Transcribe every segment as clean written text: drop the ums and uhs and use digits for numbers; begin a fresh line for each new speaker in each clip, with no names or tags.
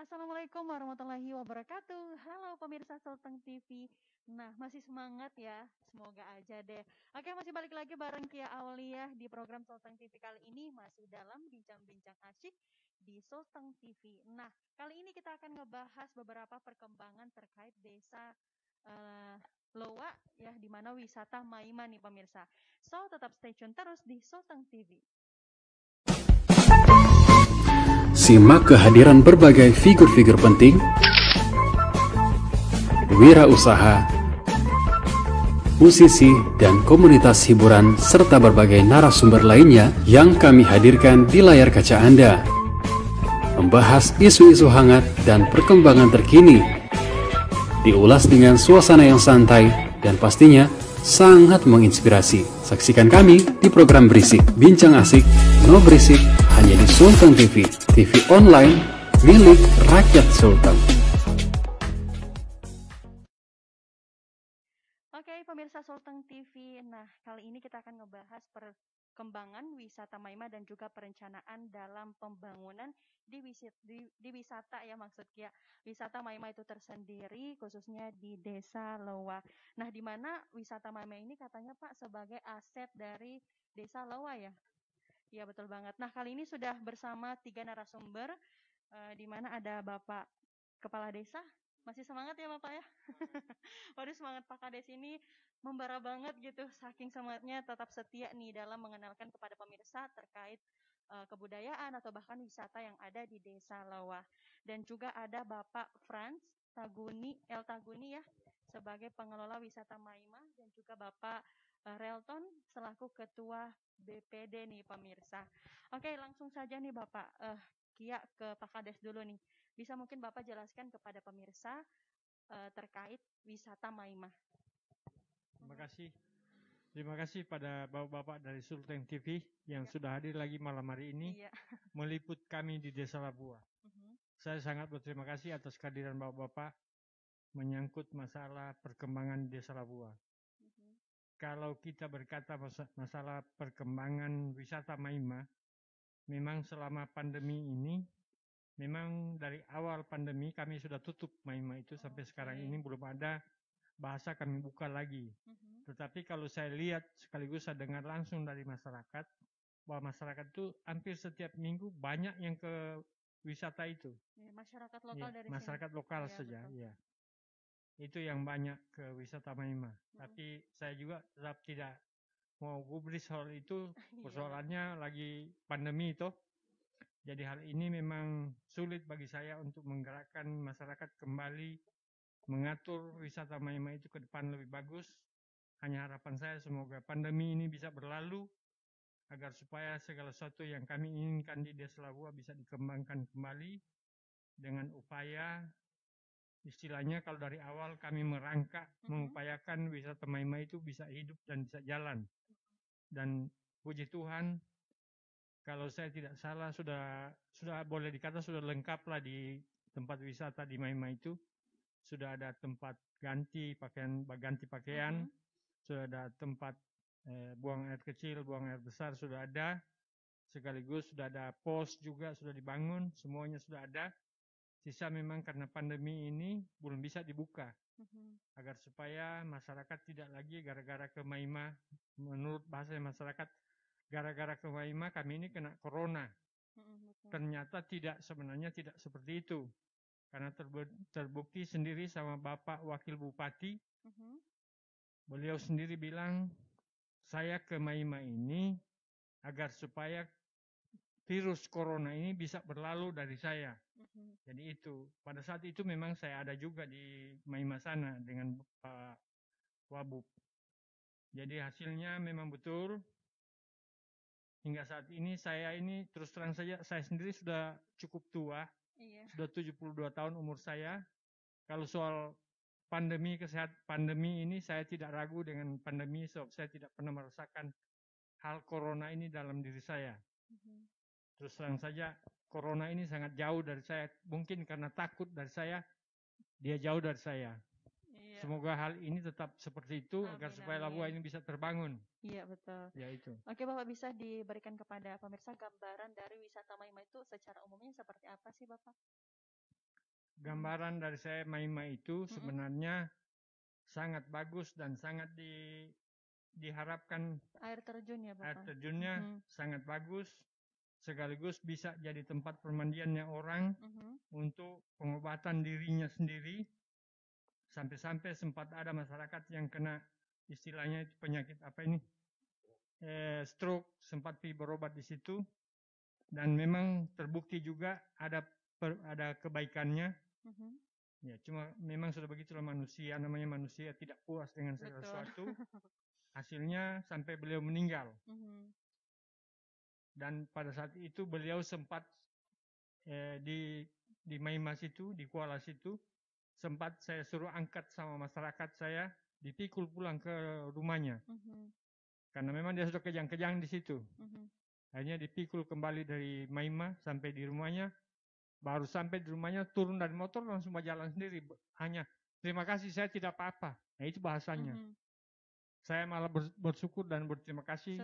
Assalamualaikum warahmatullahi wabarakatuh. Halo pemirsa Sulteng TV. Nah, masih semangat ya? Semoga aja deh. Oke, masih balik lagi bareng Kia Aulia di program Sulteng TV kali ini masih dalam bincang-bincang asyik di Sulteng TV. Nah, kali ini kita akan ngebahas beberapa perkembangan terkait desa eh, Loa ya, di mana wisata Maima nih pemirsa. So, tetap stay tune terus di Sulteng TV.
Simak kehadiran berbagai figur-figur penting, wirausaha, musisi, dan komunitas hiburan, serta berbagai narasumber lainnya yang kami hadirkan di layar kaca Anda. Membahas isu-isu hangat dan perkembangan terkini, diulas dengan suasana yang santai dan pastinya sangat menginspirasi. Saksikan kami di program Berisik, Bincang Asik, No Berisik, hanya di Sulteng TV, TV online milik rakyat Sulteng.
Oke, pemirsa Sulteng TV. Nah, kali ini kita akan ngebahas perkembangan wisata Maima dan juga perencanaan dalam pembangunan di wisata ya maksudnya. Wisata Maima itu tersendiri khususnya di Desa Loa. Nah, di mana wisata Maima ini katanya Pak sebagai aset dari Desa Loa ya? Iya, betul banget. Nah, kali ini sudah bersama 3 narasumber di mana ada Bapak Kepala Desa. Masih semangat ya Bapak ya? Waduh, semangat Pak Kades ini membara banget gitu. Saking semangatnya tetap setia nih dalam mengenalkan kepada pemirsa terkait kebudayaan atau bahkan wisata yang ada di Desa Lawah. Dan juga ada Bapak Franz Taguni ya sebagai pengelola wisata Maima dan juga Bapak Relton selaku ketua BPD nih pemirsa. Oke, langsung saja nih Bapak Kia ke Pak Kades dulu nih. Bisa mungkin Bapak jelaskan kepada pemirsa terkait wisata Maima.
Terima kasih pada bapak-bapak dari Sulteng TV yang sudah hadir lagi malam hari ini meliput kami di Desa Labua. Saya sangat berterima kasih atas kehadiran bapak-bapak menyangkut masalah perkembangan Desa Labua. Kalau kita berkata masalah perkembangan wisata Maima, memang selama pandemi ini, memang dari awal pandemi kami sudah tutup Maima itu sampai sekarang ini belum ada bahasa kami buka lagi. Tetapi kalau saya lihat sekaligus saya dengar langsung dari masyarakat, bahwa masyarakat itu hampir setiap minggu banyak yang ke wisata itu.
Masyarakat lokal dari
masyarakat
sini.
Lokal saja, ya. Itu yang banyak ke wisata Maima. Tapi saya juga tetap tidak mau gubris soal itu, persoalannya lagi pandemi itu. Jadi hal ini memang sulit bagi saya untuk menggerakkan masyarakat kembali mengatur wisata Maima itu ke depan lebih bagus. Hanya harapan saya semoga pandemi ini bisa berlalu agar supaya segala sesuatu yang kami inginkan di Desa Labua bisa dikembangkan kembali dengan upaya istilahnya kalau dari awal kami merangkak mengupayakan wisata Maima itu bisa hidup dan bisa jalan. Dan puji Tuhan kalau saya tidak salah sudah boleh dikata sudah lengkap lah di tempat wisata di Maima itu. Sudah ada tempat ganti pakaian, sudah ada tempat buang air kecil, buang air besar sudah ada, sekaligus sudah ada pos juga sudah dibangun, semuanya sudah ada. Sisa memang karena pandemi ini belum bisa dibuka, agar supaya masyarakat tidak lagi gara-gara ke Maima, menurut bahasa masyarakat, gara-gara ke Maima kami ini kena corona. Ternyata sebenarnya tidak seperti itu. Karena terbukti sendiri sama Bapak Wakil Bupati, beliau sendiri bilang, saya ke Maima ini agar supaya virus corona ini bisa berlalu dari saya. Jadi itu, pada saat itu memang saya ada juga di Maima sana dengan Pak Wabub. Jadi hasilnya memang betul. Hingga saat ini saya ini terus terang saja, saya sendiri sudah cukup tua. Sudah 72 tahun umur saya. Kalau soal pandemi ini saya tidak ragu dengan pandemi, sebab saya tidak pernah merasakan hal corona ini dalam diri saya. Terus terang saja, corona ini sangat jauh dari saya. Mungkin karena takut dari saya, dia jauh dari saya. Semoga hal ini tetap seperti itu, agar supaya Labua ini bisa terbangun.
Iya, betul.
Ya itu.
Oke Bapak, bisa diberikan kepada pemirsa gambaran dari wisata Maima itu secara umumnya seperti apa sih Bapak?
gambaran dari saya Maima itu sebenarnya sangat bagus dan sangat diharapkan
Air terjun ya
air
Bapak.
terjunnya sangat bagus, sekaligus bisa jadi tempat permandiannya orang untuk pengobatan dirinya sendiri. Sampai-sampai sempat ada masyarakat yang kena istilahnya itu penyakit apa ini, stroke, sempat pergi berobat di situ, dan memang terbukti juga ada kebaikannya. Ya, cuma memang sudah begitulah manusia, namanya manusia tidak puas dengan segala sesuatu. Hasilnya sampai beliau meninggal. Dan pada saat itu beliau sempat di Maima situ, di Kuala situ, sempat saya suruh angkat sama masyarakat saya, dipikul pulang ke rumahnya. Karena memang dia sudah kejang-kejang di situ. Akhirnya dipikul kembali dari Maima sampai di rumahnya. Baru sampai di rumahnya, turun dari motor langsung berjalan sendiri. Hanya terima kasih, saya tidak apa-apa. Nah itu bahasanya. Saya malah bersyukur dan berterima kasih.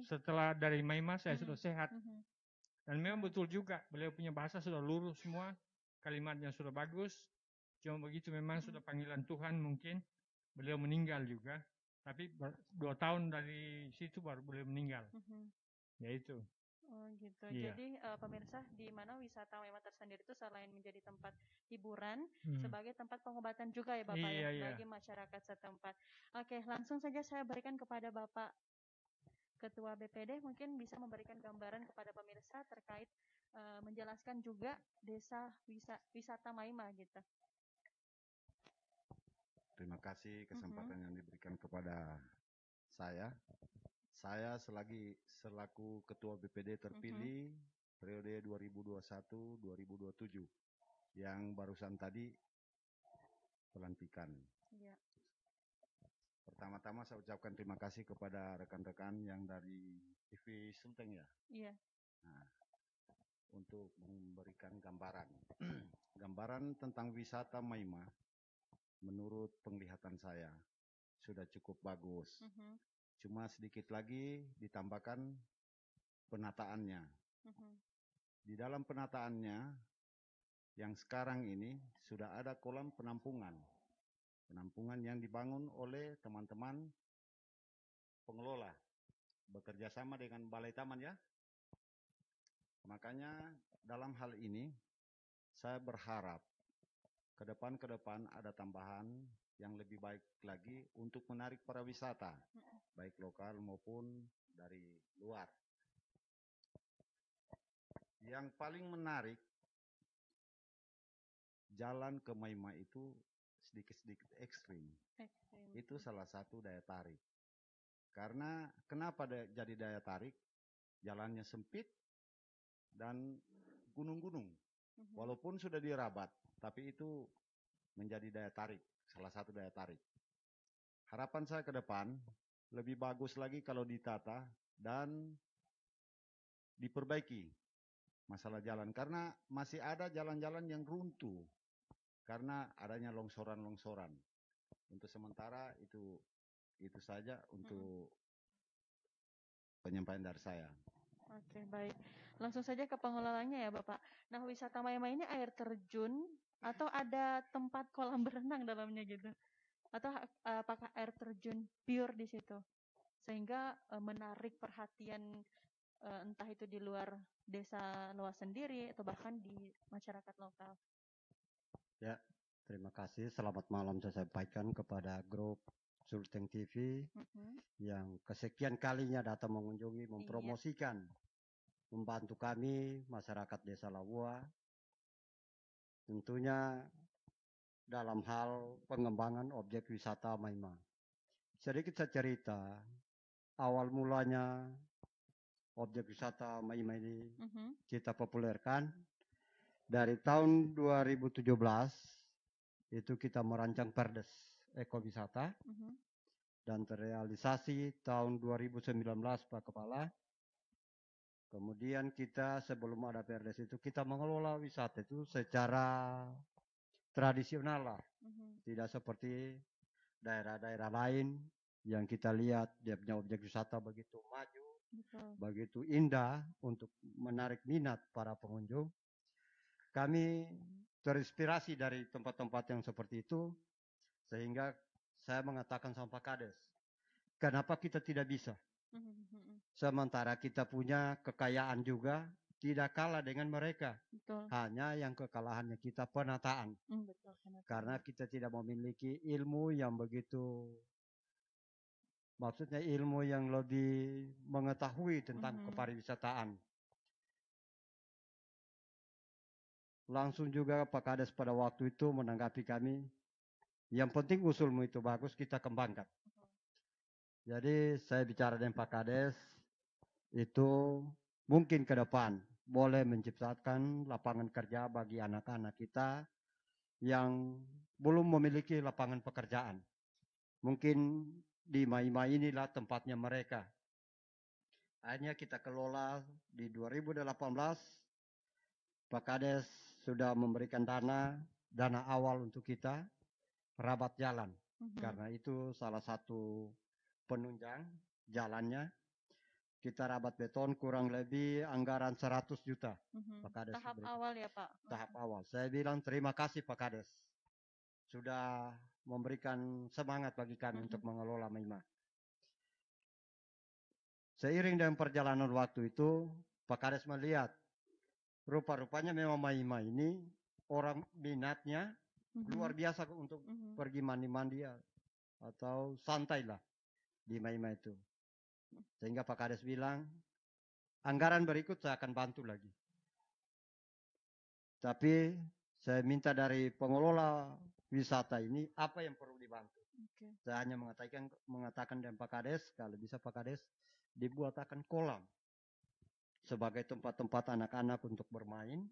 Setelah dari Maima saya sudah sehat. Dan memang betul juga, beliau punya bahasa sudah lurus semua. Kalimatnya sudah bagus. Cuma begitu memang sudah panggilan Tuhan mungkin. Beliau meninggal juga. Tapi 2 tahun dari situ baru beliau meninggal. Ya itu.
Oh gitu.
Iya.
Jadi pemirsa, di mana wisata Maima tersendiri itu selain menjadi tempat hiburan, sebagai tempat pengobatan juga ya Bapak bagi masyarakat setempat. Oke, langsung saja saya berikan kepada Bapak Ketua BPD, mungkin bisa memberikan gambaran kepada pemirsa terkait menjelaskan juga desa wisata Maima gitu.
Terima kasih kesempatan yang diberikan kepada saya. Saya selaku Ketua BPD terpilih periode 2021-2027 yang barusan tadi pelantikan.
Ya.
Pertama-tama saya ucapkan terima kasih kepada rekan-rekan yang dari TV Sulteng ya.
Iya.
Nah, untuk memberikan gambaran. Gambaran tentang wisata Maima menurut penglihatan saya sudah cukup bagus. Cuma sedikit lagi ditambahkan penataannya. Di dalam penataannya yang sekarang ini sudah ada kolam penampungan. Penampungan yang dibangun oleh teman-teman pengelola bekerja sama dengan Balai Taman ya. Makanya dalam hal ini saya berharap ke depan ada tambahan yang lebih baik lagi untuk menarik para wisata, baik lokal maupun dari luar. Yang paling menarik, jalan ke Maima itu sedikit-sedikit ekstrim. Itu salah satu daya tarik. Karena kenapa jadi daya tarik? Jalannya sempit dan gunung-gunung. Walaupun sudah dirabat, tapi itu menjadi daya tarik, salah satu daya tarik. Harapan saya ke depan, lebih bagus lagi kalau ditata dan diperbaiki masalah jalan. Karena masih ada jalan-jalan yang runtuh, karena adanya longsoran-longsoran. Untuk sementara itu saja untuk penyampaian dari saya.
Oke, baik. Langsung saja ke pengelolanya ya Bapak. Nah, wisata Maima ini air terjun atau ada tempat kolam berenang dalamnya gitu? Atau apakah air terjun pure di situ? Sehingga menarik perhatian entah itu di luar desa luas sendiri atau bahkan di masyarakat lokal.
Ya, terima kasih. Selamat malam saya sampaikan kepada grup Sulteng TV yang kesekian kalinya datang mengunjungi, mempromosikan, membantu kami masyarakat Desa Lawua, tentunya dalam hal pengembangan objek wisata Maima. Sedikit saya cerita, awal mulanya objek wisata Maima ini kita populerkan dari tahun 2017. Itu kita merancang perdes ekowisata dan terrealisasi tahun 2019 Pak Kepala. Kemudian kita sebelum ada perdes itu kita mengelola wisata itu secara tradisional lah, tidak seperti daerah-daerah lain yang kita lihat dia punya objek wisata begitu maju, begitu indah untuk menarik minat para pengunjung. Kami terinspirasi dari tempat-tempat yang seperti itu, sehingga saya mengatakan sama Pak Kades, kenapa kita tidak bisa? Sementara kita punya kekayaan juga, tidak kalah dengan mereka.
Betul.
Hanya yang kekalahannya kita penataan.
Betul,
karena kita tidak memiliki ilmu yang begitu, maksudnya ilmu yang lebih mengetahui tentang kepariwisataan. Langsung juga Pak Kades pada waktu itu menanggapi kami, yang penting usulmu itu bagus, kita kembangkan. Jadi saya bicara dengan Pak Kades, itu mungkin ke depan boleh menciptakan lapangan kerja bagi anak-anak kita yang belum memiliki lapangan pekerjaan. Mungkin di Maima inilah tempatnya mereka. Akhirnya kita kelola di 2018, Pak Kades sudah memberikan dana awal untuk kita rabat jalan. Karena itu salah satu penunjang jalannya. Kita rabat beton kurang lebih anggaran 100 juta. Pak Kades
tahap awal ya Pak?
Tahap awal. Saya bilang terima kasih Pak Kades. Sudah memberikan semangat bagi kami untuk mengelola Maima. Seiring dengan perjalanan waktu itu, Pak Kades melihat, rupa-rupanya memang Maima ini orang minatnya luar biasa untuk pergi mandi-mandi atau santai lah di Maima itu. Sehingga Pak Kades bilang, anggaran berikut saya akan bantu lagi. Tapi saya minta dari pengelola wisata ini apa yang perlu dibantu. Saya hanya mengatakan dengan Pak Kades, kalau bisa Pak Kades dibuatkan kolam sebagai tempat-tempat anak-anak untuk bermain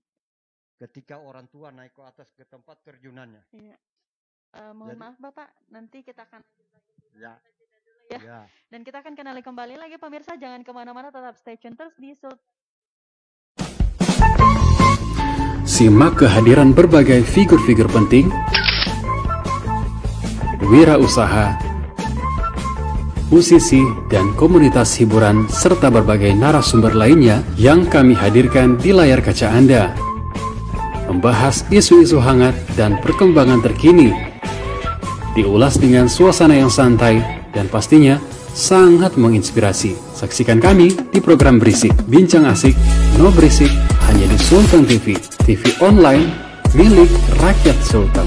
ketika orang tua naik ke atas ke tempat terjunannya.
Iya. Mohon maaf Bapak, nanti kita akan
ya.
Ya. Dan kita akan kenali kembali lagi pemirsa, jangan kemana-mana, tetap stay tune terus di
Simak kehadiran berbagai figur-figur penting, wirausaha, musisi, dan komunitas hiburan, serta berbagai narasumber lainnya yang kami hadirkan di layar kaca Anda. Membahas isu-isu hangat dan perkembangan terkini, diulas dengan suasana yang santai, dan pastinya sangat menginspirasi. Saksikan kami di program Berisik, Bincang Asik, No Berisik, hanya di Sultan TV, TV online milik rakyat Sultan.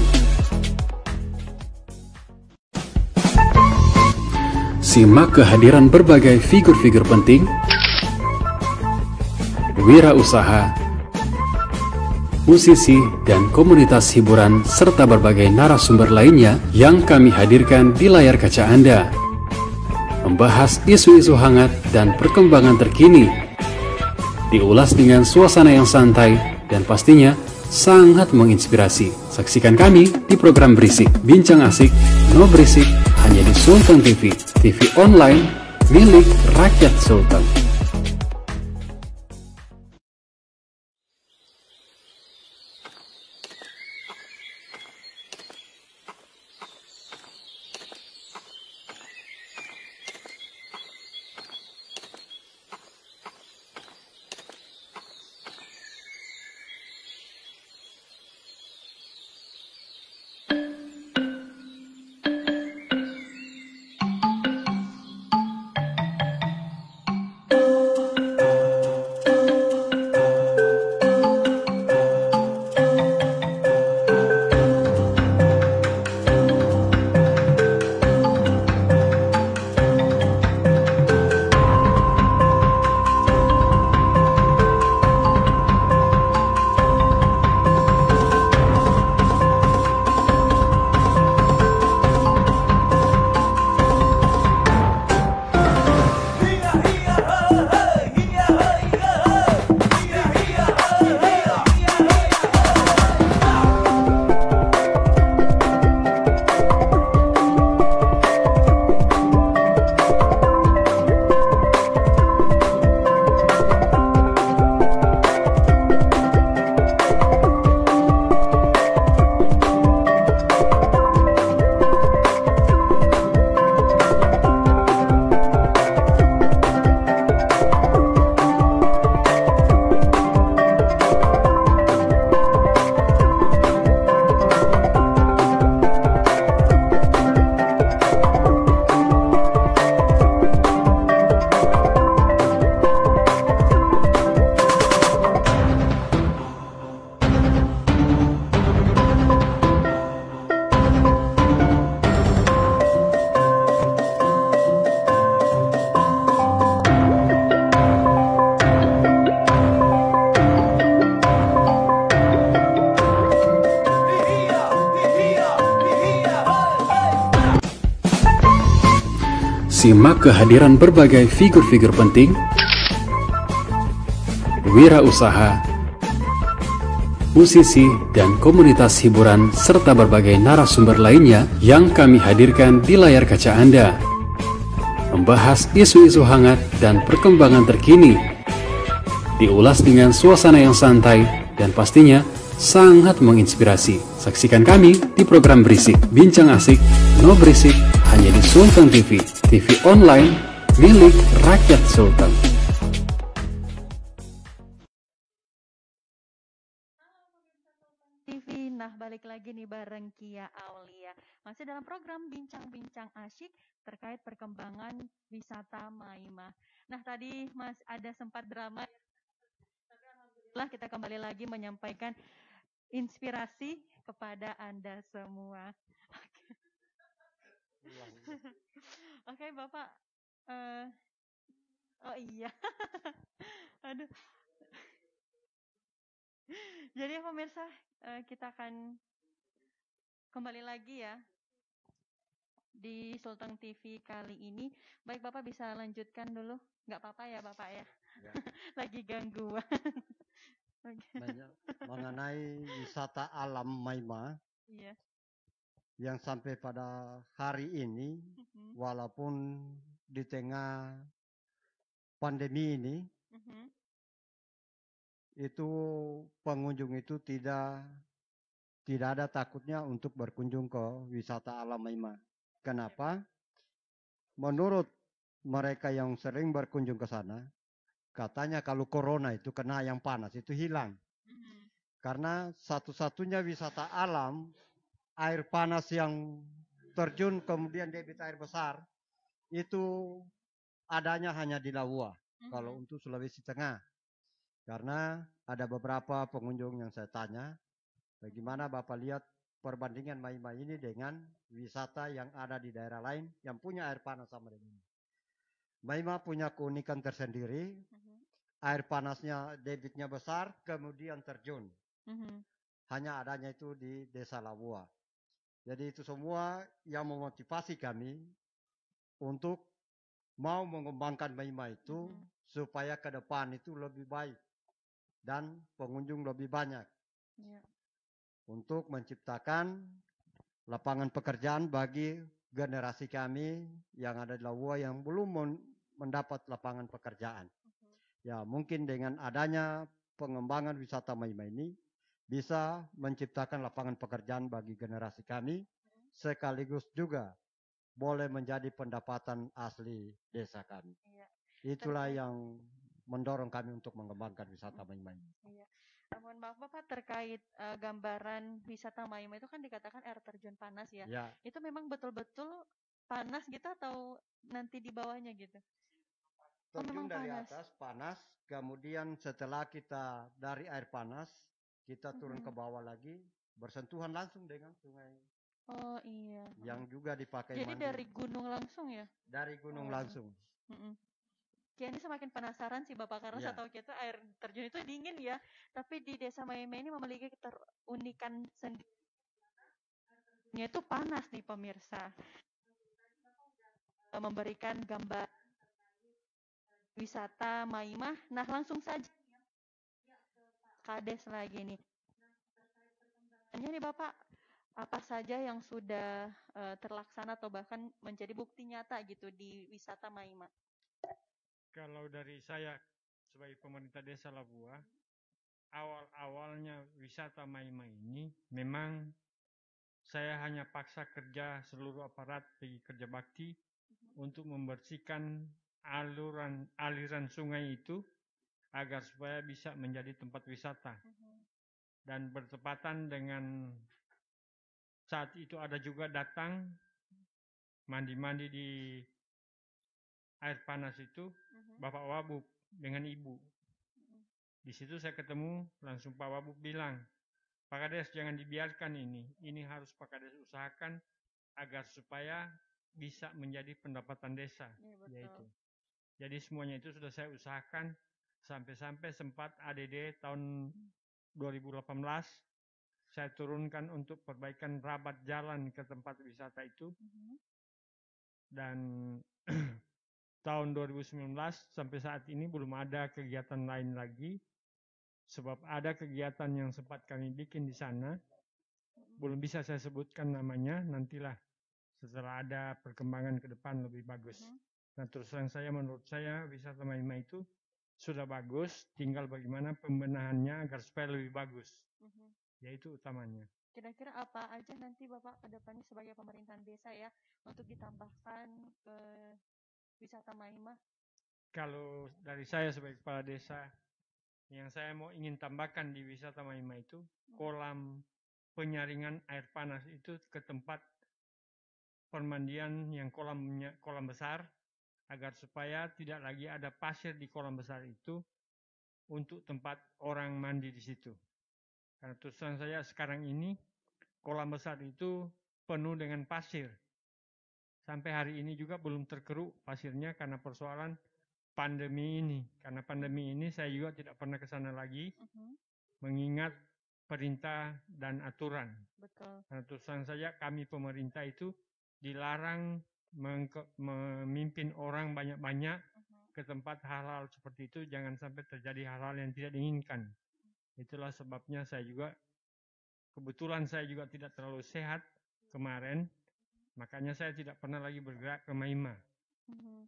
Simak kehadiran berbagai figur-figur penting, wirausaha, musisi, dan komunitas hiburan, serta berbagai narasumber lainnya yang kami hadirkan di layar kaca Anda. Membahas isu-isu hangat dan perkembangan terkini, diulas dengan suasana yang santai, dan pastinya sangat menginspirasi. Saksikan kami di program Berisik, Bincang Asik, No Berisik, hanya di Sultan TV, TV online milik rakyat Sultan. simak kehadiran berbagai figur-figur penting, wirausaha, musisi, dan komunitas hiburan serta berbagai narasumber lainnya yang kami hadirkan di layar kaca Anda. Membahas isu-isu hangat dan perkembangan terkini, diulas dengan suasana yang santai dan pastinya sangat menginspirasi. Saksikan kami di program Berisik, Bincang Asik, No Berisik, hanya di Sultan TV, TV online milik rakyat Sultan.
TV, nah balik lagi nih bareng Kia Aulia. Masih dalam program Bincang-Bincang Asyik terkait perkembangan wisata Maimah. Nah tadi Mas ada sempat drama, tapi alhamdulillah kita kembali lagi menyampaikan inspirasi kepada Anda semua. Oke, Bapak. Oh iya. Aduh. Jadi pemirsa, kita akan kembali lagi ya di Sultan TV kali ini. Baik, Bapak bisa lanjutkan dulu. Nggak apa-apa ya, Bapak ya? Ya. Lagi gangguan.
Mengenai wisata alam Maimah, iya, yang sampai pada hari ini, walaupun di tengah pandemi ini, itu pengunjung itu tidak ada takutnya untuk berkunjung ke wisata alam Maimah. Kenapa? Menurut mereka yang sering berkunjung ke sana, katanya kalau corona itu kena yang panas itu hilang. Karena satu-satunya wisata alam, air panas yang terjun kemudian debit air besar, itu adanya hanya di Lawua, kalau untuk Sulawesi Tengah. Karena ada beberapa pengunjung yang saya tanya, bagaimana Bapak lihat perbandingan Maimah ini dengan wisata yang ada di daerah lain yang punya air panas sama dengan ini. Maimah punya keunikan tersendiri, air panasnya debitnya besar, kemudian terjun. Hanya adanya itu di Desa Lawua. Jadi itu semua yang memotivasi kami untuk mau mengembangkan Maimah itu supaya ke depan itu lebih baik dan pengunjung lebih banyak. Untuk menciptakan lapangan pekerjaan bagi generasi kami yang ada di Lawua yang belum mendapat lapangan pekerjaan. Ya, mungkin dengan adanya pengembangan wisata Maimah ini bisa menciptakan lapangan pekerjaan bagi generasi kami, sekaligus juga boleh menjadi pendapatan asli desa kami. Itulah yang mendorong kami untuk mengembangkan wisata Maimah ini.
Mohon maaf Bapak, terkait gambaran wisata Maimah itu kan dikatakan air terjun panas ya. Itu memang betul-betul panas gitu atau nanti di bawahnya gitu?
Terjun dari atas panas, kemudian setelah kita dari air panas, kita turun ke bawah lagi, bersentuhan langsung dengan sungai.
Oh iya.
Yang juga dipakai
jadi
mandi.
Dari gunung langsung ya?
Dari gunung langsung.
Ini semakin penasaran sih Bapak, karena saya tahu kita air terjun itu dingin ya, tapi di Desa Maimah ini memiliki keunikan sendiri. Itu panas nih pemirsa. Memberikan gambar wisata Maimah. Nah langsung saja Kades lagi nih. Nih Bapak, apa saja yang sudah terlaksana atau bahkan menjadi bukti nyata gitu di wisata Maimah?
Kalau dari saya sebagai pemerintah desa Lawua, awal-awalnya wisata Maimah ini memang saya hanya paksa kerja seluruh aparat pergi kerja bakti untuk membersihkan aliran sungai itu agar supaya bisa menjadi tempat wisata. Dan bertepatan dengan saat itu ada juga datang mandi-mandi di air panas itu Bapak Wabub dengan Ibu. Di situ saya ketemu, langsung Pak Wabub bilang, Pak Kades jangan dibiarkan ini harus Pak Kades usahakan agar supaya bisa menjadi pendapatan desa, yaitu. Jadi semuanya itu sudah saya usahakan sampai-sampai sempat ADD tahun 2018 saya turunkan untuk perbaikan rabat jalan ke tempat wisata itu. dan tahun 2019 sampai saat ini belum ada kegiatan lain lagi, sebab ada kegiatan yang sempat kami bikin di sana, belum bisa saya sebutkan namanya, nantilah setelah ada perkembangan ke depan lebih bagus. Nah, terus terang saya, menurut saya wisata Maima itu sudah bagus, tinggal bagaimana pembenahannya agar supaya lebih bagus. Yaitu utamanya.
Kira-kira apa aja nanti Bapak ke depannya sebagai pemerintahan desa ya untuk ditambahkan ke wisata Maima?
Kalau dari saya sebagai kepala desa, yang saya mau ingin tambahkan di wisata Maima itu kolam penyaringan air panas itu ke tempat permandian yang kolam besar, agar supaya tidak lagi ada pasir di kolam besar itu untuk tempat orang mandi di situ. Karena tujuan saya sekarang ini kolam besar itu penuh dengan pasir. Sampai hari ini juga belum terkeruk pasirnya karena persoalan pandemi ini. Karena pandemi ini saya juga tidak pernah ke sana lagi, mengingat perintah dan aturan.
Betul.
Karena tujuan saya, kami pemerintah itu dilarang memimpin orang banyak-banyak ke tempat hal-hal seperti itu, jangan sampai terjadi hal-hal yang tidak diinginkan. Itulah sebabnya saya juga, kebetulan saya juga tidak terlalu sehat kemarin, makanya saya tidak pernah lagi bergerak ke Maima.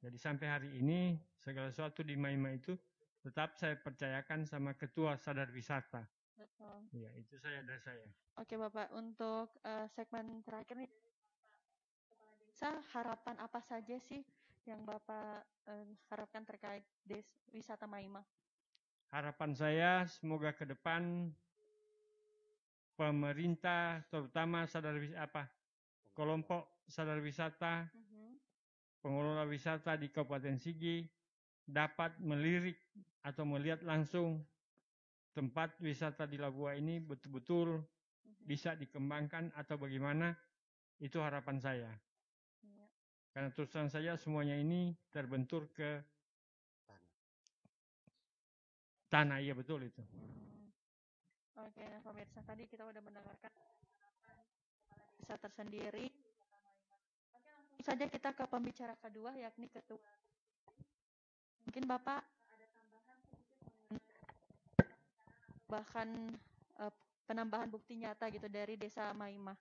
Jadi sampai hari ini segala sesuatu di Maima itu tetap saya percayakan sama ketua sadar wisata.
Betul.
Ya, itu saya dari saya.
Oke Bapak, untuk segmen terakhir nih, harapan apa saja sih yang Bapak harapkan terkait wisata Maima?
Harapan saya semoga ke depan pemerintah, terutama kelompok sadar wisata, pengelola wisata di Kabupaten Sigi dapat melirik atau melihat langsung tempat wisata di Labua ini betul-betul bisa dikembangkan atau bagaimana, itu harapan saya. Karena tulisan saya semuanya ini terbentur ke tanah, iya betul itu.
Oke, nah pemirsa, tadi kita udah mendengarkan desa tersendiri. Oke, langsung saja kita ke pembicara kedua, yakni ketua. Mungkin Bapak ada tambahan bahkan penambahan bukti nyata gitu dari desa Maima.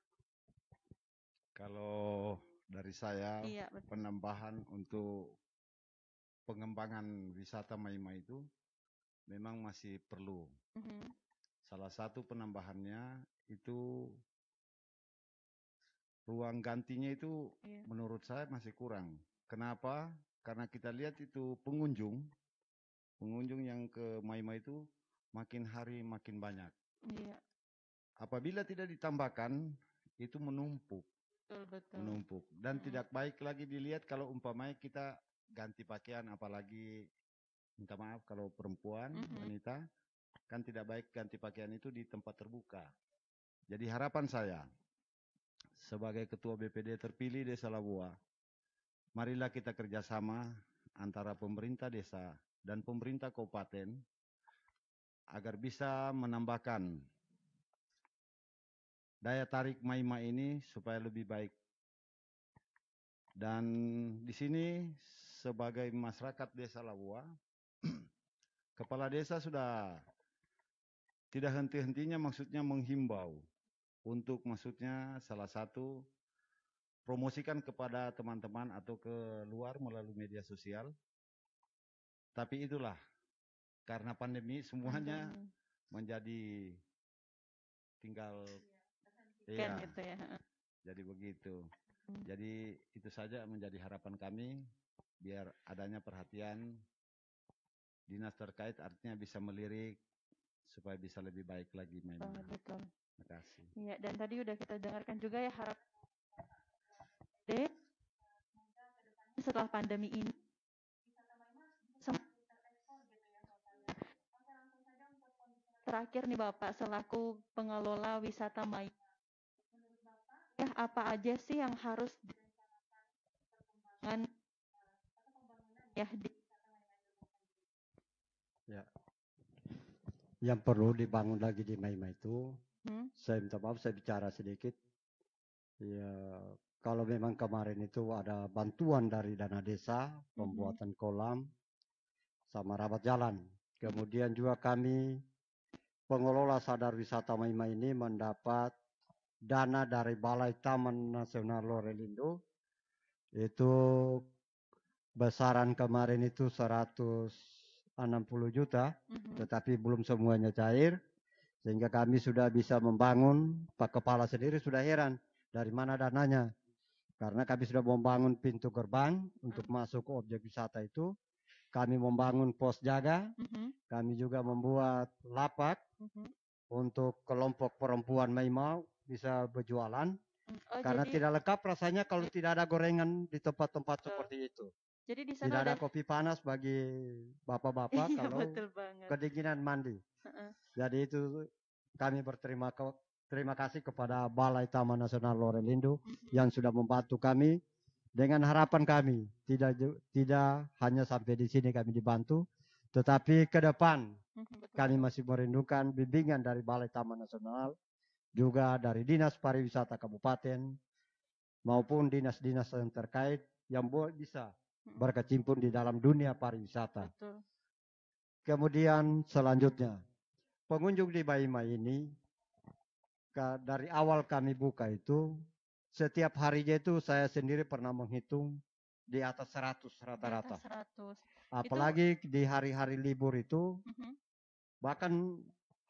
Kalau dari saya,
iya,
penambahan untuk pengembangan wisata Maima itu memang masih perlu. Salah satu penambahannya itu ruang gantinya itu menurut saya masih kurang. Kenapa? Karena kita lihat itu pengunjung yang ke Maima itu makin hari makin banyak. Apabila tidak ditambahkan, itu menumpuk.
Betul.
Menumpuk. Dan tidak baik lagi dilihat kalau umpamanya kita ganti pakaian, apalagi minta maaf kalau perempuan, wanita, kan tidak baik ganti pakaian itu di tempat terbuka. Jadi harapan saya, sebagai ketua BPD terpilih Desa Labua, marilah kita kerjasama antara pemerintah desa dan pemerintah kabupaten agar bisa menambahkan daya tarik Maima ini supaya lebih baik. Dan di sini sebagai masyarakat Desa Labua, kepala desa sudah tidak henti-hentinya maksudnya menghimbau untuk maksudnya salah satu promosikan kepada teman-teman atau ke luar melalui media sosial. Tapi itulah, karena pandemi semuanya menjadi tinggal
gitu ya.
Jadi begitu. Jadi itu saja menjadi harapan kami, biar adanya perhatian dinas terkait, artinya bisa melirik supaya bisa lebih baik lagi Maima.
Betul.
Terima kasih.
Iya, dan tadi udah kita dengarkan juga ya harapan setelah pandemi ini terakhir nih Bapak selaku pengelola wisata Maima, ya apa aja sih yang harus dilakukan
yang perlu dibangun lagi di Maima itu, saya minta maaf saya bicara sedikit. Ya, kalau memang kemarin itu ada bantuan dari dana desa, pembuatan kolam, sama rawat jalan. Kemudian juga kami pengelola Sadar Wisata Maima ini mendapat dana dari Balai Taman Nasional Lorelindo, itu besaran kemarin itu 160 juta, tetapi belum semuanya cair, sehingga kami sudah bisa membangun. Pak Kepala sendiri sudah heran dari mana dananya, karena kami sudah membangun pintu gerbang untuk masuk ke objek wisata itu, kami membangun pos jaga, kami juga membuat lapak untuk kelompok perempuan Maimau bisa berjualan, karena
jadi
tidak lengkap rasanya kalau tidak ada gorengan di tempat-tempat seperti itu.
jadi di
Tidak
sana
ada
udah
kopi panas bagi bapak-bapak
iya,
kalau
betul banget.
kedinginan mandi.
Heeh.
Jadi itu kami terima kasih kepada Balai Taman Nasional Lorelindo yang sudah membantu kami, dengan harapan kami tidak hanya sampai di sini kami dibantu, tetapi ke depan kami masih merindukan bimbingan dari Balai Taman Nasional, juga dari Dinas Pariwisata Kabupaten maupun dinas-dinas yang terkait yang bisa berkecimpung di dalam dunia pariwisata.
Betul.
Kemudian selanjutnya, pengunjung di Maima ini dari awal kami buka itu, setiap harinya itu saya sendiri pernah menghitung di atas 100 rata-rata.
Di atas 100.
Apalagi di hari-hari libur itu, bahkan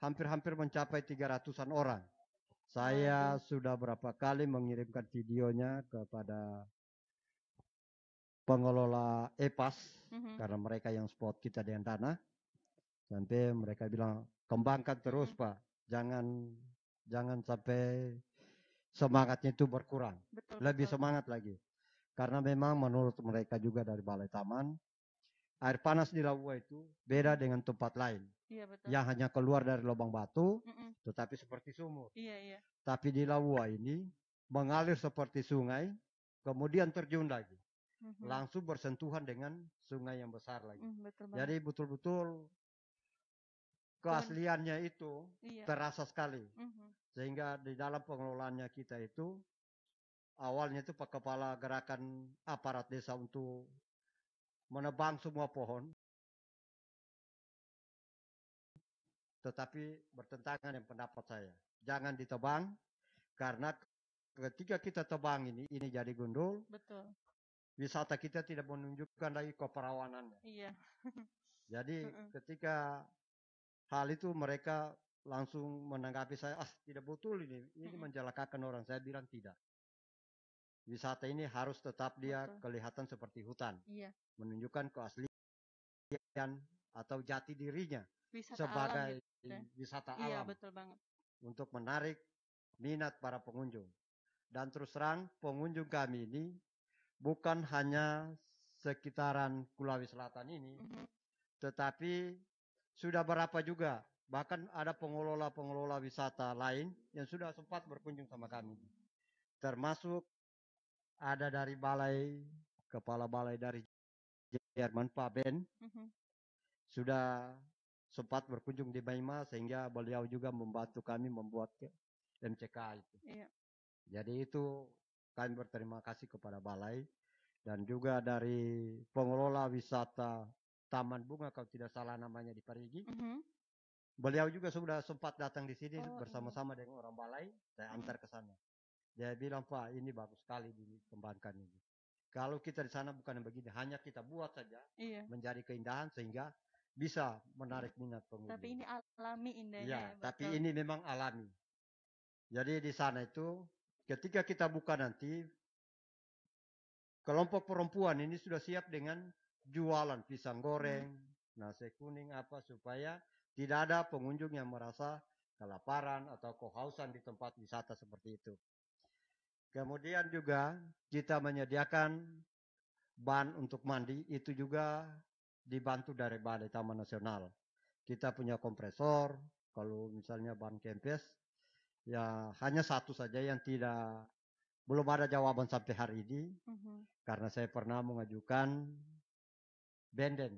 hampir-hampir mencapai 300-an orang. Saya sudah berapa kali mengirimkan videonya kepada pengelola EPAS, karena mereka yang support kita dengan dana, sampai mereka bilang kembangkan terus Pak, jangan sampai semangatnya itu berkurang, lebih semangat lagi, karena memang menurut mereka juga dari Balai Taman, air panas di Lawua itu beda dengan tempat lain, yang hanya keluar dari lubang batu, tetapi seperti sumur. Tapi di Lawua ini mengalir seperti sungai, kemudian terjun lagi. Langsung bersentuhan dengan sungai yang besar lagi. Jadi betul-betul keasliannya itu terasa sekali. Sehingga di dalam pengelolaannya kita itu, awalnya itu Pak Kepala gerakan aparat desa untuk menebang semua pohon, tetapi bertentangan dengan pendapat saya. Jangan ditebang, karena ketika kita tebang ini jadi gundul. Wisata kita tidak menunjukkan lagi keperawanannya. Jadi ketika hal itu mereka langsung menanggapi saya, tidak betul ini menjelakakan orang. Saya bilang tidak. Wisata ini harus tetap dia kelihatan seperti hutan, menunjukkan keaslian atau jati dirinya sebagai wisata alam, untuk menarik minat para pengunjung. Dan terus terang pengunjung kami ini bukan hanya sekitaran Kulawi Selatan ini, tetapi sudah berapa juga, bahkan ada pengelola wisata lain yang sudah sempat berkunjung sama kami. Termasuk ada dari kepala balai dari Jerman, Pak Ben, sudah sempat berkunjung di Maima, sehingga beliau juga membantu kami membuat MCK itu. Jadi itu kami berterima kasih kepada balai, dan juga dari pengelola wisata Taman Bunga, kalau tidak salah namanya di Parigi. Beliau juga sudah sempat datang di sini bersama-sama dengan orang balai, saya antar ke sana. Dia bilang, Pak, ini bagus sekali dikembangkan ini. Kalau kita di sana bukan begini, hanya kita buat saja menjadi keindahan sehingga bisa menarik minat pengunjung.
Tapi ini alami indahnya.
Ya, tapi ini memang alami. Jadi di sana itu ketika kita buka nanti, kelompok perempuan ini sudah siap dengan jualan pisang goreng, nasi kuning supaya tidak ada pengunjung yang merasa kelaparan atau kehausan di tempat wisata seperti itu. Kemudian juga kita menyediakan ban untuk mandi, itu juga dibantu dari Balai Taman Nasional. Kita punya kompresor, kalau misalnya ban kempes, ya hanya satu saja yang belum ada jawaban sampai hari ini, karena saya pernah mengajukan benden.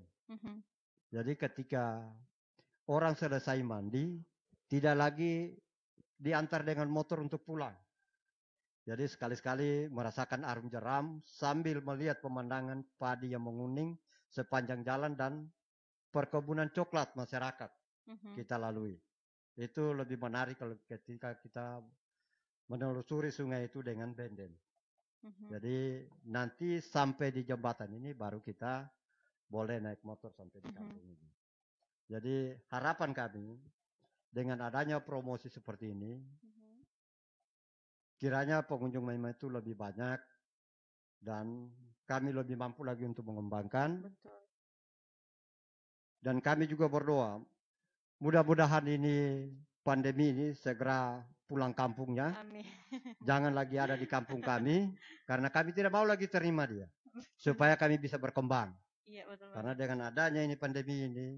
Jadi ketika orang selesai mandi, tidak lagi diantar dengan motor untuk pulang, Jadi sekali-sekali merasakan arum jeram sambil melihat pemandangan padi yang menguning sepanjang jalan dan perkebunan coklat masyarakat kita lalui. Itu lebih menarik kalau ketika kita menelusuri sungai itu dengan benden. Jadi nanti sampai di jembatan ini baru kita boleh naik motor sampai di kampung ini. Jadi harapan kami dengan adanya promosi seperti ini, kiranya pengunjung Maima itu lebih banyak dan kami lebih mampu lagi untuk mengembangkan.
Betul.
Dan kami juga berdoa, mudah-mudahan ini pandemi ini segera pulang kampungnya.
Amin.
Jangan lagi ada di kampung kami, karena kami tidak mau lagi terima dia, supaya kami bisa berkembang.
Iya, betul.
Karena dengan adanya ini pandemi ini,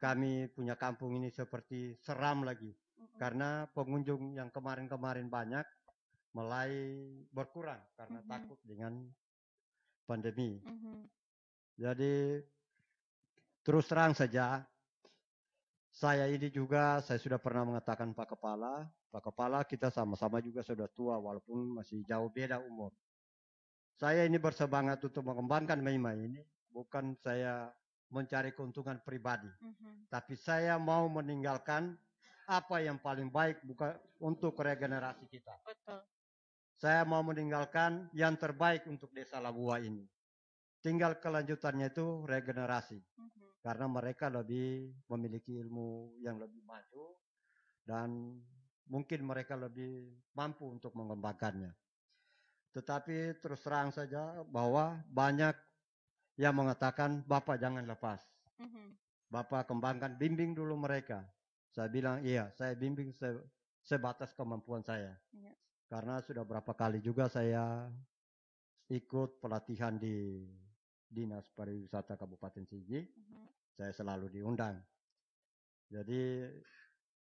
kami punya kampung ini seperti seram lagi. Karena pengunjung yang kemarin-kemarin banyak, mulai berkurang karena takut dengan pandemi. Jadi terus terang saja, saya ini juga, saya sudah pernah mengatakan Pak Kepala kita sama-sama juga sudah tua walaupun masih jauh beda umur. Saya ini bersemangat untuk mengembangkan Maima ini, bukan saya mencari keuntungan pribadi. Tapi saya mau meninggalkan apa yang paling baik bukan untuk regenerasi kita.
Betul.
Saya mau meninggalkan yang terbaik untuk Desa Labua ini. Tinggal kelanjutannya itu regenerasi. Karena mereka lebih memiliki ilmu yang lebih maju dan mungkin mereka lebih mampu untuk mengembangkannya. Tetapi terus terang saja bahwa banyak yang mengatakan Bapak jangan lepas. Bapak kembangkan, bimbing dulu mereka. Saya bilang iya, saya bimbing sebatas kemampuan saya. Karena sudah berapa kali juga saya ikut pelatihan di Dinas Pariwisata Kabupaten Sigi. Saya selalu diundang. Jadi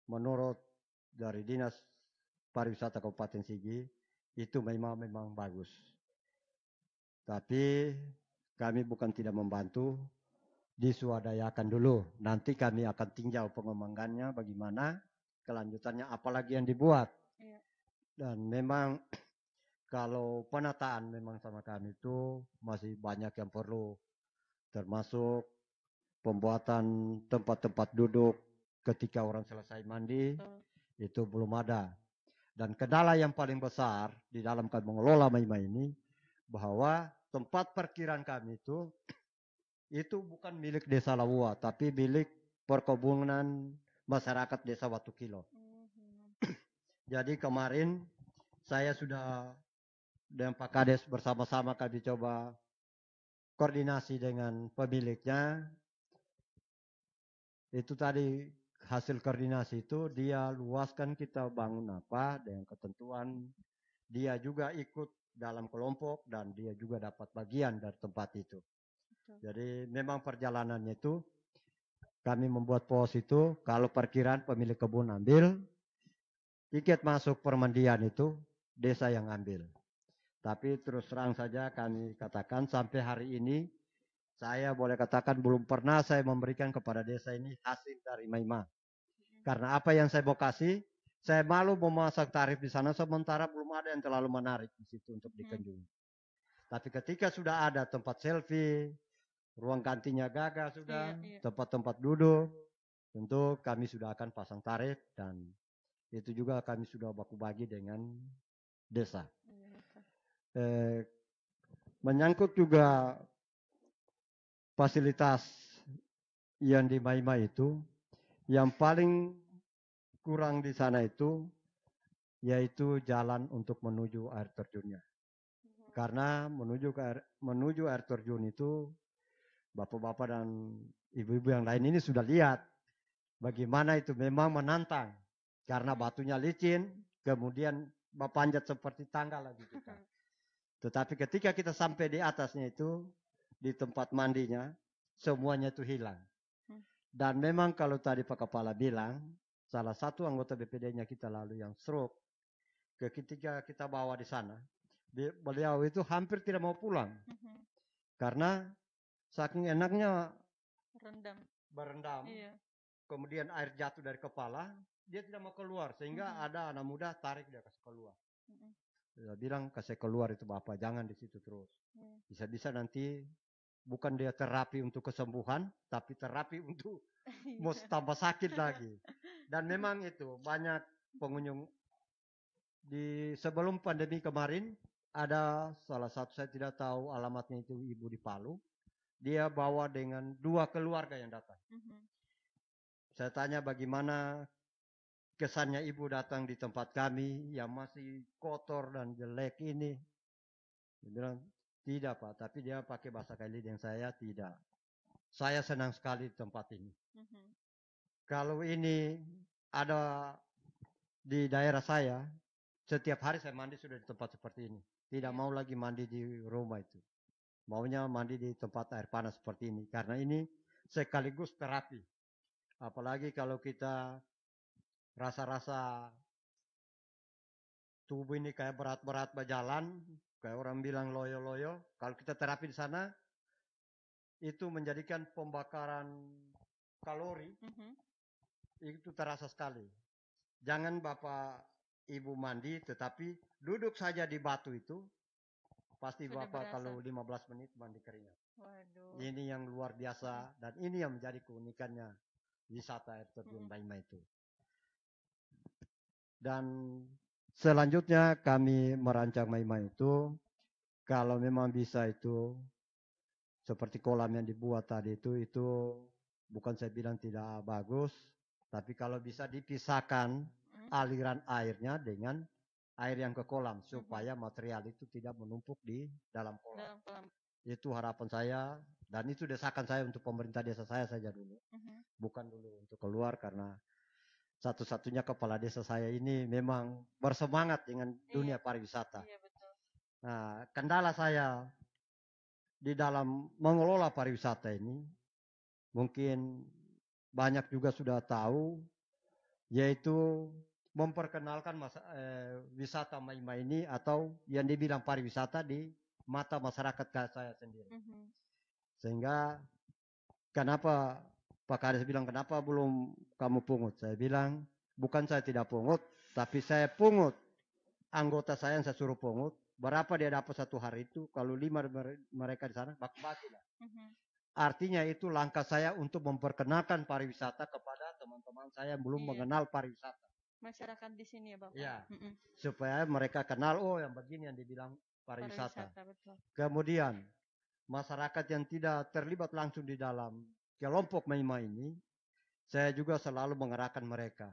menurut dari Dinas Pariwisata Kabupaten Sigi, itu memang bagus. Tapi kami bukan tidak membantu, diswadayakan dulu. Nanti kami akan tinjau pengembangannya bagaimana, kelanjutannya apalagi yang dibuat. Dan memang kalau penataan memang sama kami itu masih banyak yang perlu, termasuk pembuatan tempat-tempat duduk ketika orang selesai mandi, itu belum ada. Dan kendala yang paling besar di dalam kami mengelola Maima ini, bahwa tempat parkiran kami itu bukan milik Desa Lawua, tapi milik perkebunan masyarakat Desa Watu Kilo. Jadi kemarin saya sudah dengan Pak Kades bersama-sama kami coba koordinasi dengan pemiliknya. Itu tadi hasil koordinasi itu dia luaskan kita bangun apa dengan ketentuan. Dia juga ikut dalam kelompok dan dia juga dapat bagian dari tempat itu. Jadi memang perjalanannya itu kami membuat pos itu kalau parkiran pemilik kebun ambil, tiket masuk permandian itu desa yang ambil. Tapi terus terang saja kami katakan sampai hari ini saya boleh katakan belum pernah saya memberikan kepada desa ini hasil dari Maima. Karena apa yang saya mau kasih, saya malu memasang tarif di sana sementara belum ada yang terlalu menarik di situ untuk dikunjungi. Tapi ketika sudah ada tempat selfie, ruang kantinnya gagah sudah, tempat-tempat duduk, tentu kami sudah akan pasang tarif dan itu juga kami sudah baku bagi dengan desa. Menyangkut juga fasilitas yang di Maima itu, yang paling kurang di sana itu yaitu jalan untuk menuju air terjunnya. Karena menuju air terjun itu bapak-bapak dan ibu-ibu yang lain ini sudah lihat bagaimana itu memang menantang karena batunya licin, kemudian panjat seperti tangga lagi kita. Tetapi ketika kita sampai di atasnya itu, di tempat mandinya, semuanya itu hilang. Dan memang kalau tadi Pak Kepala bilang, salah satu anggota BPD-nya kita lalu yang stroke, ketika kita bawa di sana, beliau itu hampir tidak mau pulang. Karena saking enaknya berendam, kemudian air jatuh dari kepala, dia tidak mau keluar. Sehingga ada anak muda tarik dia kasih keluar. Saya bilang kasih keluar itu Bapak, jangan di situ terus. Bisa-bisa nanti bukan dia terapi untuk kesembuhan, tapi terapi untuk mau tambah sakit lagi. Dan memang itu banyak pengunjung di sebelum pandemi kemarin ada salah satu, saya tidak tahu alamatnya, itu ibu di Palu. Dia bawa dengan 2 keluarga yang datang. Saya tanya bagaimana kesannya ibu datang di tempat kami yang masih kotor dan jelek ini. Dia bilang, tidak Pak, tapi dia pakai bahasa Kaili dengan saya, tidak. Saya senang sekali di tempat ini. Kalau ini ada di daerah saya, setiap hari saya mandi sudah di tempat seperti ini. Tidak mau lagi mandi di rumah itu. Maunya mandi di tempat air panas seperti ini. Karena ini sekaligus terapi. Apalagi kalau kita rasa-rasa tubuh ini kayak berat-berat berjalan, kayak orang bilang loyo-loyo. Kalau kita terapi di sana, itu menjadikan pembakaran kalori, itu terasa sekali. Jangan Bapak Ibu mandi, tetapi duduk saja di batu itu, pasti
Sudah
Bapak
berasa.
kalau 15 menit mandi keringat.
Waduh.
Ini yang luar biasa, dan ini yang menjadi keunikannya wisata air terjun Maima itu. Dan selanjutnya kami merancang Maima itu, kalau memang bisa itu, seperti kolam yang dibuat tadi itu bukan saya bilang tidak bagus, tapi kalau bisa dipisahkan aliran airnya dengan air yang ke kolam, supaya material itu tidak menumpuk di dalam kolam. Itu harapan saya, dan itu desakan saya untuk pemerintah desa saya saja dulu. Bukan dulu untuk keluar, karena satu-satunya kepala desa saya ini memang bersemangat dengan dunia pariwisata. Nah, kendala saya di dalam mengelola pariwisata ini, mungkin banyak juga sudah tahu, yaitu memperkenalkan wisata Maima ini, atau yang dibilang pariwisata di mata masyarakat saya sendiri. Sehingga kenapa Pak Kades bilang, kenapa belum kamu pungut? Saya bilang, bukan saya tidak pungut, tapi saya pungut anggota saya yang saya suruh pungut. Berapa dia dapat satu hari itu? Kalau 5 mereka di sana, bagi-bagi lah. Artinya itu langkah saya untuk memperkenalkan pariwisata kepada teman-teman saya yang belum mengenal pariwisata.
Masyarakat di sini ya Bapak?
Iya, supaya mereka kenal, oh yang begini yang dibilang pariwisata.
Betul.
Kemudian, masyarakat yang tidak terlibat langsung di dalam kelompok Maima ini, saya juga selalu mengerahkan mereka.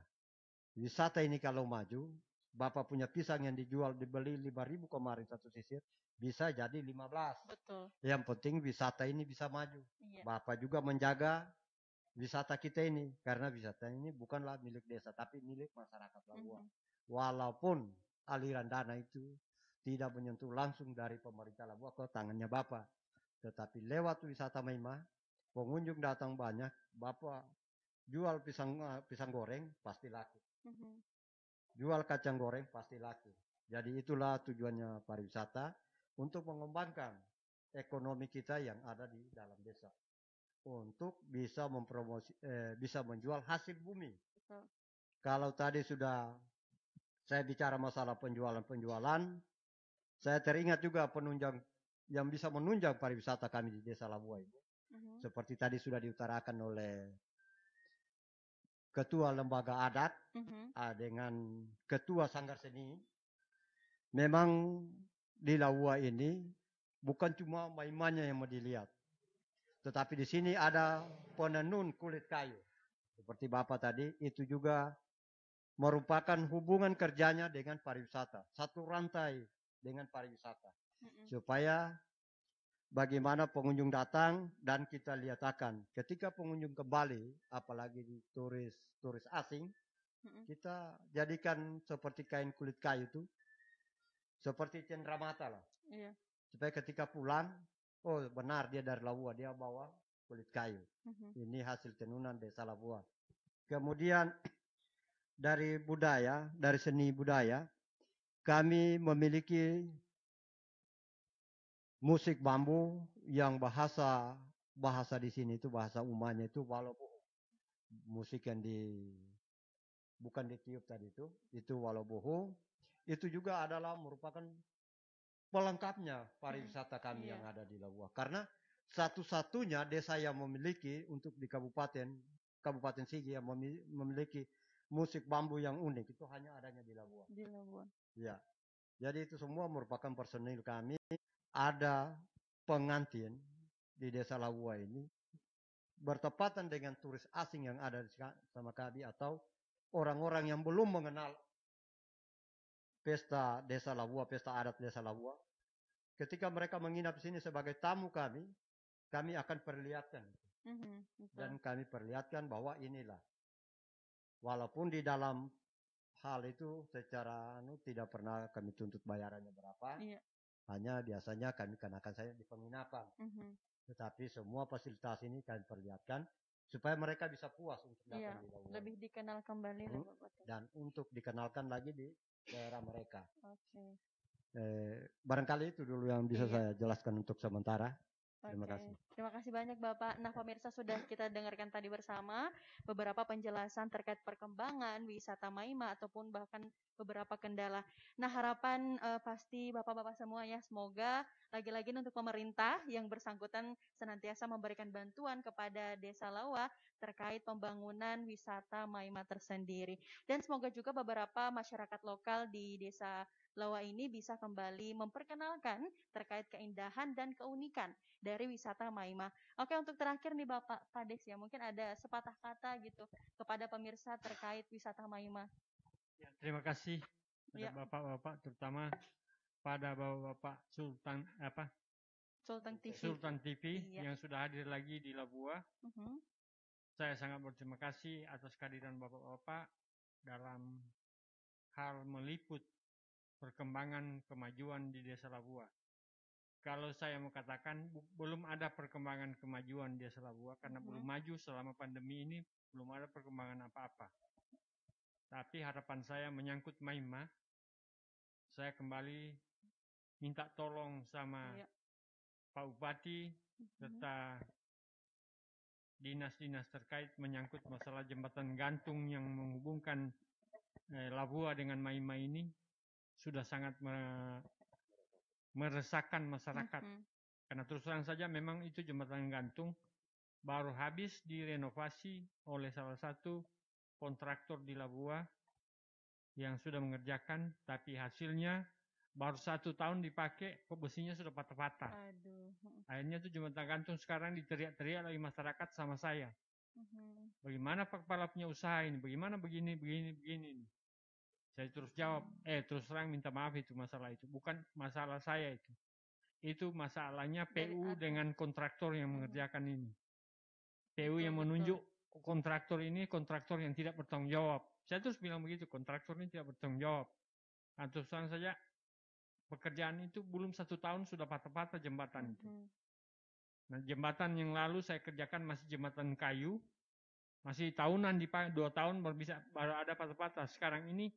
Wisata ini kalau maju, Bapak punya pisang yang dijual, dibeli 5.000 kemarin satu sisir, bisa jadi 15.
Betul.
Yang penting wisata ini bisa maju.
Iya.
Bapak juga menjaga wisata kita ini, karena wisata ini bukanlah milik desa, tapi milik masyarakat Labuan. Walaupun aliran dana itu tidak menyentuh langsung dari pemerintah Labuan ke tangannya Bapak, tetapi lewat wisata Maima, pengunjung datang banyak, Bapak jual pisang goreng pasti laku. Jual kacang goreng pasti laku. Jadi itulah tujuannya pariwisata, untuk mengembangkan ekonomi kita yang ada di dalam desa, untuk bisa bisa menjual hasil bumi. Kalau tadi sudah saya bicara masalah penjualan, saya teringat juga penunjang yang bisa menunjang pariwisata kami di Desa Labuan ini. Seperti tadi sudah diutarakan oleh ketua lembaga adat dengan ketua sanggar seni. Memang di Labuan ini bukan cuma Maimanya yang mau dilihat, tetapi di sini ada penenun kulit kayu. Seperti Bapak tadi, itu juga merupakan hubungan kerjanya dengan pariwisata. Satu rantai dengan pariwisata. Supaya bagaimana pengunjung datang, dan kita lihatkan ketika pengunjung kembali, apalagi turis asing, kita jadikan seperti kain kulit kayu itu, seperti cenderamata lah. Supaya ketika pulang, oh benar dia dari Labuan, dia bawa kulit kayu. Ini hasil tenunan Desa Labuan. Kemudian dari budaya, dari seni budaya, kami memiliki musik bambu yang bahasa di sini itu, bahasa umumnya itu walobohu. Musik yang bukan ditiup tadi itu walobohu. itu juga adalah merupakan pelengkapnya pariwisata kami yang ada di Labuan. Karena satu-satunya desa yang memiliki untuk di Kabupaten Sigi yang memiliki musik bambu yang unik itu hanya adanya di Labuan.
Di Labuan.
Ya. Jadi itu semua merupakan personil kami. Ada pengantin di desa Labuan ini bertepatan dengan turis asing yang ada sama kami atau orang-orang yang belum mengenal pesta desa Labuan, pesta adat desa Labuan. Ketika mereka menginap di sini sebagai tamu kami akan perlihatkan. Dan kami perlihatkan bahwa inilah. Walaupun di dalam hal itu secara tidak pernah kami tuntut bayarannya berapa. Iya. Hanya biasanya kami kenakan saja di penginapan. Tetapi semua fasilitas ini kami perlihatkan supaya mereka bisa puas untuk datang di Labuan.
Lebih dikenal kembali
dan untuk dikenalkan lagi di daerah mereka. Barangkali itu dulu yang bisa saya jelaskan untuk sementara. Terima kasih.
Terima kasih banyak Bapak. Nah pemirsa, sudah kita dengarkan tadi bersama beberapa penjelasan terkait perkembangan wisata Maima ataupun bahkan beberapa kendala. Nah harapan pasti Bapak-Bapak semua ya, semoga lagi-lagi untuk pemerintah yang bersangkutan senantiasa memberikan bantuan kepada Desa Lawa terkait pembangunan wisata Maima tersendiri. Dan semoga juga beberapa masyarakat lokal di Desa Lawa ini bisa kembali memperkenalkan terkait keindahan dan keunikan dari wisata Maima. Oke, untuk terakhir nih Bapak Kades ya, mungkin ada sepatah kata gitu kepada pemirsa terkait wisata Maima.
Ya, terima kasih pada Bapak-Bapak, terutama pada Bapak Sultan TV yang sudah hadir lagi di Labuan. Saya sangat berterima kasih atas kehadiran Bapak-Bapak dalam hal meliput perkembangan kemajuan di Desa Labuan. Kalau saya mau katakan belum ada perkembangan kemajuan di Desa Labuan karena belum maju selama pandemi ini, belum ada perkembangan apa-apa. Tapi harapan saya menyangkut Maima, saya kembali minta tolong sama Pak Bupati serta dinas-dinas terkait menyangkut masalah jembatan gantung yang menghubungkan Labuan dengan Maima ini sudah sangat meresahkan masyarakat. Karena terus terang saja memang itu jembatan gantung baru habis direnovasi oleh salah satu kontraktor di Labuan yang sudah mengerjakan, tapi hasilnya baru 1 tahun dipakai, kok besinya sudah patah-patah. Akhirnya itu jembatan gantung sekarang diteriak-teriak oleh masyarakat sama saya. Bagaimana Pak Kepala punya usaha ini? Bagaimana begini. Saya terus jawab, terus terang minta maaf itu masalah itu. Bukan masalah saya itu. Itu masalahnya PU dengan kontraktor yang mengerjakan ini. PU yang menunjuk kontraktor ini, kontraktor yang tidak bertanggung jawab. Saya terus bilang begitu, kontraktor ini tidak bertanggung jawab. Nah, terus terang saja, pekerjaan itu belum 1 tahun sudah patah-patah jembatan itu. Nah, jembatan yang lalu saya kerjakan masih jembatan kayu. Masih tahunan dipakai, 2 tahun baru ada patah-patah. Sekarang ini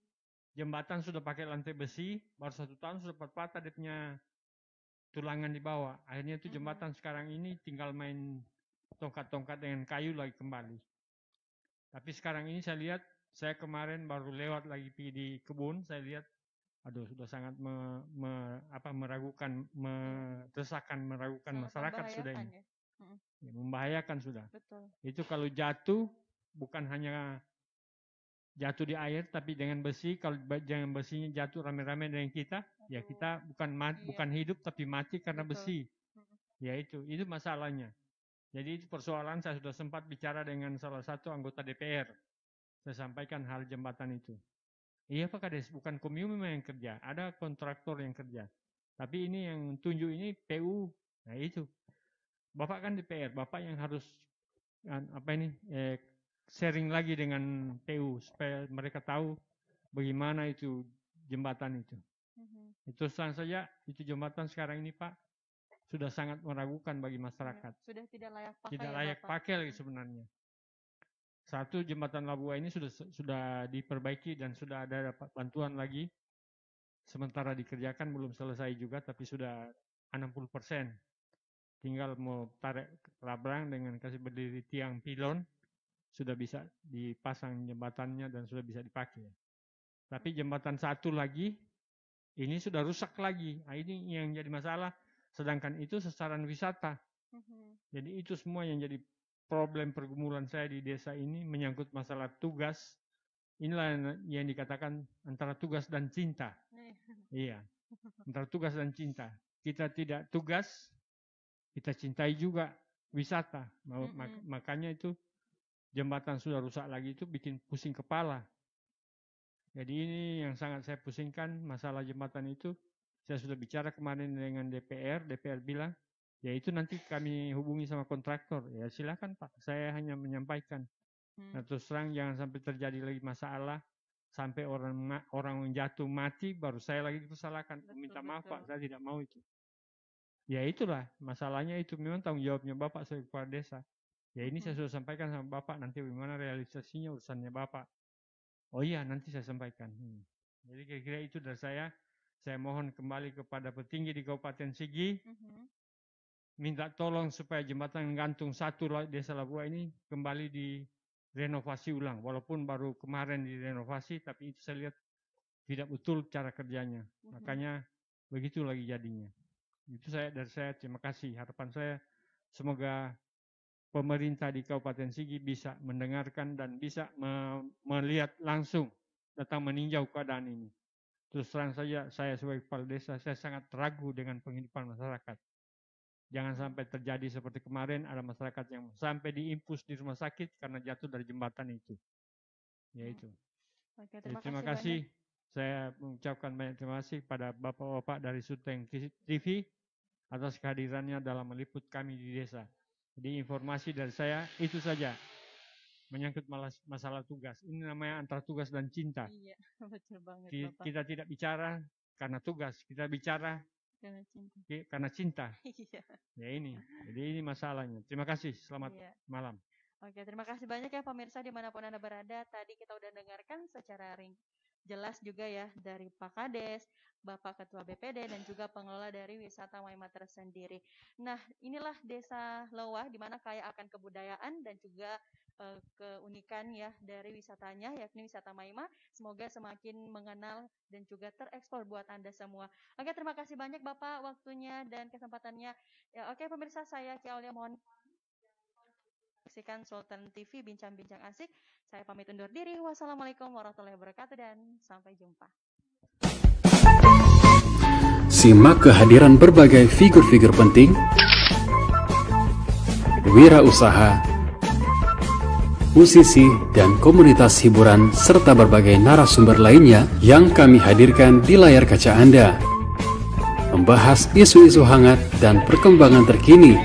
jembatan sudah pakai lantai besi, baru 1 tahun sudah patah-patah dia punya tulangan di bawah. Akhirnya itu jembatan sekarang ini tinggal main tongkat-tongkat dengan kayu lagi kembali. Tapi sekarang ini saya lihat, saya kemarin baru lewat lagi di kebun, saya lihat, sudah sangat meragukan, meragukan masyarakat sudah ini. Ya, membahayakan sudah.
Betul.
Itu kalau jatuh, bukan hanya jatuh di air, tapi dengan besi. Kalau jangan besinya jatuh rame-rame dengan kita, ya kita bukan hidup tapi mati karena besi. Ya itu masalahnya. Jadi itu persoalan, saya sudah sempat bicara dengan salah satu anggota DPR. Saya sampaikan hal jembatan itu. Iya Pak Kades, bukan Komium yang kerja, ada kontraktor yang kerja. Tapi ini yang tunjuk ini PU. Nah itu. Bapak kan DPR, Bapak yang harus sharing lagi dengan PU supaya mereka tahu bagaimana itu jembatan itu. Itu saja, itu jembatan sekarang ini Pak sudah sangat meragukan bagi masyarakat.
Sudah tidak layak pakai.
Tidak layak pakai lagi sebenarnya. Satu, jembatan Labuan ini sudah diperbaiki dan sudah ada dapat bantuan lagi. Sementara dikerjakan belum selesai juga, tapi sudah 60%. Tinggal mau tarik labrang dengan kasih berdiri tiang pilon, sudah bisa dipasang jembatannya dan sudah bisa dipakai. Tapi jembatan satu lagi ini sudah rusak lagi. Nah, ini yang jadi masalah. Sedangkan itu sasaran wisata. Jadi itu semua yang jadi problem pergumulan saya di desa ini menyangkut masalah tugas. Inilah yang dikatakan antara tugas dan cinta. Iya, antara tugas dan cinta. Kita tidak tugas, kita cintai juga wisata. Makanya itu jembatan sudah rusak lagi itu bikin pusing kepala. Jadi ini yang sangat saya pusingkan masalah jembatan itu. Saya sudah bicara kemarin dengan DPR bilang, ya itu nanti kami hubungi sama kontraktor. Ya silakan Pak, saya hanya menyampaikan. Nah, terus terang jangan sampai terjadi lagi masalah, sampai orang jatuh mati, baru saya lagi dipersalahkan. Minta maaf Pak, saya tidak mau itu. Ya itulah, masalahnya itu memang tanggung jawabnya Bapak sebagai kepala desa. Ya ini saya sudah sampaikan sama Bapak, nanti bagaimana realisasinya urusannya Bapak. Oh iya, nanti saya sampaikan. Jadi kira-kira itu dari saya mohon kembali kepada petinggi di Kabupaten Sigi, minta tolong supaya jembatan gantung 1 Desa Labua ini kembali direnovasi ulang. Walaupun baru kemarin direnovasi, tapi itu saya lihat tidak betul cara kerjanya. Makanya begitu lagi jadinya. Itu dari saya, terima kasih. Harapan saya semoga pemerintah di Kabupaten Sigi bisa mendengarkan dan bisa melihat langsung, datang meninjau keadaan ini. Terus terang saja saya sebagai kepala desa, saya sangat ragu dengan penghidupan masyarakat. Jangan sampai terjadi seperti kemarin, ada masyarakat yang sampai diimpus di rumah sakit karena jatuh dari jembatan itu. Ya itu. Oke, terima kasih. Saya mengucapkan banyak terima kasih pada Bapak-Bapak dari Sulteng TV atas kehadirannya dalam meliput kami di desa. Jadi informasi dari saya itu saja. Menyangkut masalah tugas. Ini namanya antara tugas dan cinta.
Iya, betul banget Bapak.
Kita tidak bicara karena tugas, kita bicara karena cinta.
Iya.
Ya ini, jadi ini masalahnya. Terima kasih, selamat malam.
Oke, terima kasih banyak ya pemirsa dimanapun Anda berada. Tadi kita udah dengarkan secara jelas juga ya dari Pak Kades, Bapak Ketua BPD dan juga pengelola dari wisata Maima tersendiri. Nah, inilah Desa Lewah di mana kaya akan kebudayaan dan juga keunikan ya dari wisatanya yakni wisata Maima. Semoga semakin mengenal dan juga terekspor buat Anda semua. Oke, terima kasih banyak Bapak waktunya dan kesempatannya. Ya, oke pemirsa, saya Ki Aulia mohon saksikan Sultan TV bincang-bincang asik. Saya pamit undur diri. Wassalamualaikum warahmatullahi wabarakatuh dan sampai jumpa.
Simak kehadiran berbagai figur-figur penting, wirausaha, musisi, dan komunitas hiburan serta berbagai narasumber lainnya yang kami hadirkan di layar kaca Anda. Membahas isu-isu hangat dan perkembangan terkini.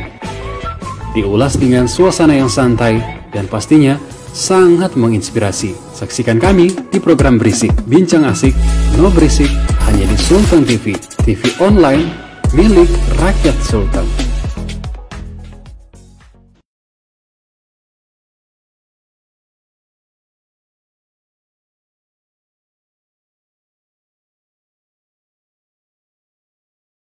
Diulas dengan suasana yang santai dan pastinya sangat menginspirasi. Saksikan kami di program Berisik, Bincang Asik, No Berisik, hanya di Sultan TV, TV online milik rakyat Sultan.